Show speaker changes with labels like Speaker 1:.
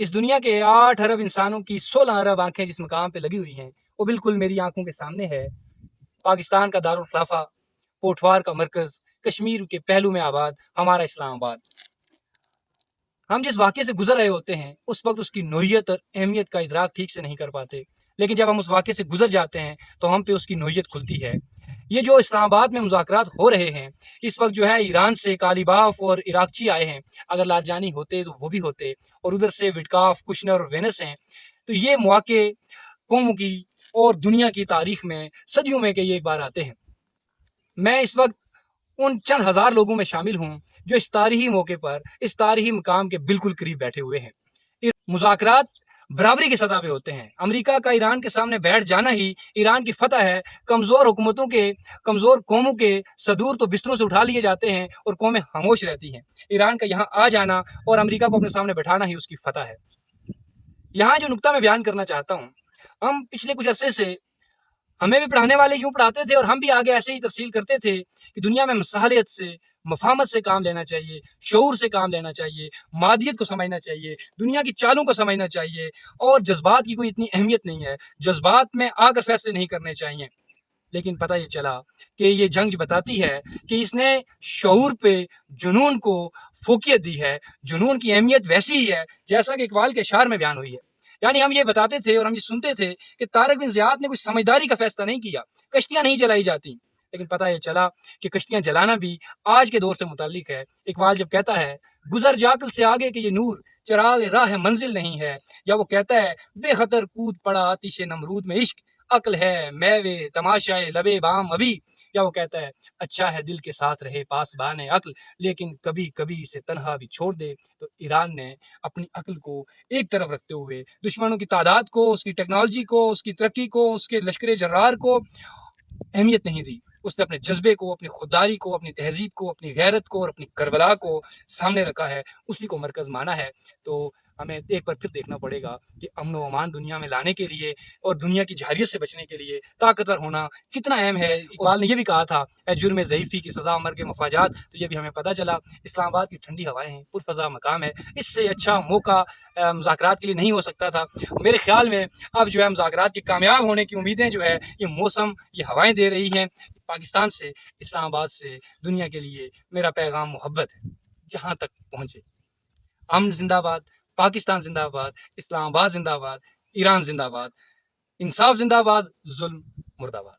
Speaker 1: اس دنیا کے 8 ارب انسانوں کی 16 ارب آنکھیں جس مقام پہ لگی ہوئی ہیں وہ بالکل میری آنکھوں کے سامنے ہے۔ پاکستان کا دارالخلافہ، پوٹھوار کا مرکز، کشمیر کے پہلو میں آباد ہمارا اسلام آباد۔ ہم جس واقعے سے گزر رہے ہوتے ہیں اس وقت اس کی نوعیت اور اہمیت کا ادراک ٹھیک سے نہیں کر پاتے، لیکن جب ہم اس واقعے سے گزر جاتے ہیں تو ہم پہ اس کی نوعیت کھلتی ہے۔ یہ جو اسلام آباد میں مذاکرات ہو رہے ہیں اس وقت جو ہے ایران سے کالیباف اور عراقچی آئے ہیں، اگر لارجانی ہوتے تو وہ بھی ہوتے، اور ادھر سے وٹکاف، کشنر اور وینس ہیں، تو یہ مواقع قوموں کی اور دنیا کی تاریخ میں صدیوں میں کہ یہ ایک بار آتے ہیں۔ میں اس وقت ان چند ہزار لوگوں میں شامل ہوں جو اس تاریخی موقع پر اس تاریخی مقام کے بالکل قریب بیٹھے ہوئے ہیں۔ مذاکرات برابری کی سطح پہ ہوتے ہیں۔ امریکہ کا ایران کے سامنے بیٹھ جانا ہی ایران کی فتح ہے۔ کمزور حکومتوں کے، کمزور قوموں کے صدور تو بستروں سے اٹھا لیے جاتے ہیں اور قومیں خاموش رہتی ہیں۔ ایران کا یہاں آ جانا اور امریکہ کو اپنے سامنے بٹھانا ہی اس کی فتح ہے۔ یہاں جو نقطہ میں بیان کرنا چاہتا ہوں، ہم پچھلے کچھ عرصے سے، ہمیں بھی پڑھانے والے یوں پڑھاتے تھے اور ہم بھی آگے ایسے ہی ترسیل کرتے تھے کہ دنیا میں مصالحت سے، مفاہمت سے کام لینا چاہیے، شعور سے کام لینا چاہیے، مادیت کو سمجھنا چاہیے، دنیا کی چالوں کو سمجھنا چاہیے، اور جذبات کی کوئی اتنی اہمیت نہیں ہے، جذبات میں آ کر فیصلے نہیں کرنے چاہیے۔ لیکن پتہ یہ چلا کہ یہ جنگ بتاتی ہے کہ اس نے شعور پہ جنون کو فوقیت دی ہے۔ جنون کی اہمیت ویسی ہی ہے جیسا کہ اقبال کے اشعار میں بیان ہوئی ہے۔ یعنی ہم یہ بتاتے تھے اور ہم یہ سنتے تھے کہ طارق بن زیاد نے کچھ سمجھداری کا فیصلہ نہیں کیا، کشتیاں نہیں جلائی جاتی، لیکن پتہ یہ چلا کہ کشتیاں جلانا بھی آج کے دور سے متعلق ہے۔ اقبال جب کہتا ہے گزر جاکل سے آگے کہ یہ نور چراغ راہ منزل نہیں ہے، یا وہ کہتا ہے بے خطر کود پڑا آتش نمرود میں عشق، عقل ہے میوے تماشائے لبے بام ابھی، یا وہ کہتا ہے اچھا ہے دل کے ساتھ رہے پاسبان عقل لیکن کبھی کبھی اسے تنہا بھی چھوڑ دے۔ تو ایران نے اپنی عقل کو ایک طرف رکھتے ہوئے دشمنوں کی تعداد کو، اس کی ٹیکنالوجی کو، اس کی ترقی کو، اس کے لشکر جرار کو اہمیت نہیں دی۔ اس نے اپنے جذبے کو، اپنی خودداری کو، اپنی تہذیب کو، اپنی غیرت کو اور اپنی کربلا کو سامنے رکھا ہے، اسی کو مرکز مانا ہے۔ تو ہمیں ایک بار پھر دیکھنا پڑے گا کہ امن و امان دنیا میں لانے کے لیے اور دنیا کی جہریت سے بچنے کے لیے طاقتور ہونا کتنا اہم ہے۔ اقبال نے یہ بھی کہا تھا اے جرم ضعیفی کی سزا مرگ مفاجات، تو یہ بھی ہمیں پتہ چلا اسلام آباد کی ٹھنڈی ہوائیں ہیں، پرفضا مقام ہے، اس سے اچھا موقع مذاکرات کے لیے نہیں ہو سکتا تھا۔ میرے خیال میں اب جو ہے مذاکرات کے کامیاب ہونے کی امیدیں جو ہے یہ موسم، یہ ہوائیں دے رہی ہیں۔ پاکستان سے، اسلام آباد سے دنیا کے لیے میرا پیغام محبت ہے، جہاں تک پہنچے۔ امن زندہ باد، پاکستان زندہ باد، اسلام آباد زندہ باد، ایران زندہ باد، انصاف زندہ باد، ظلم مردہ باد۔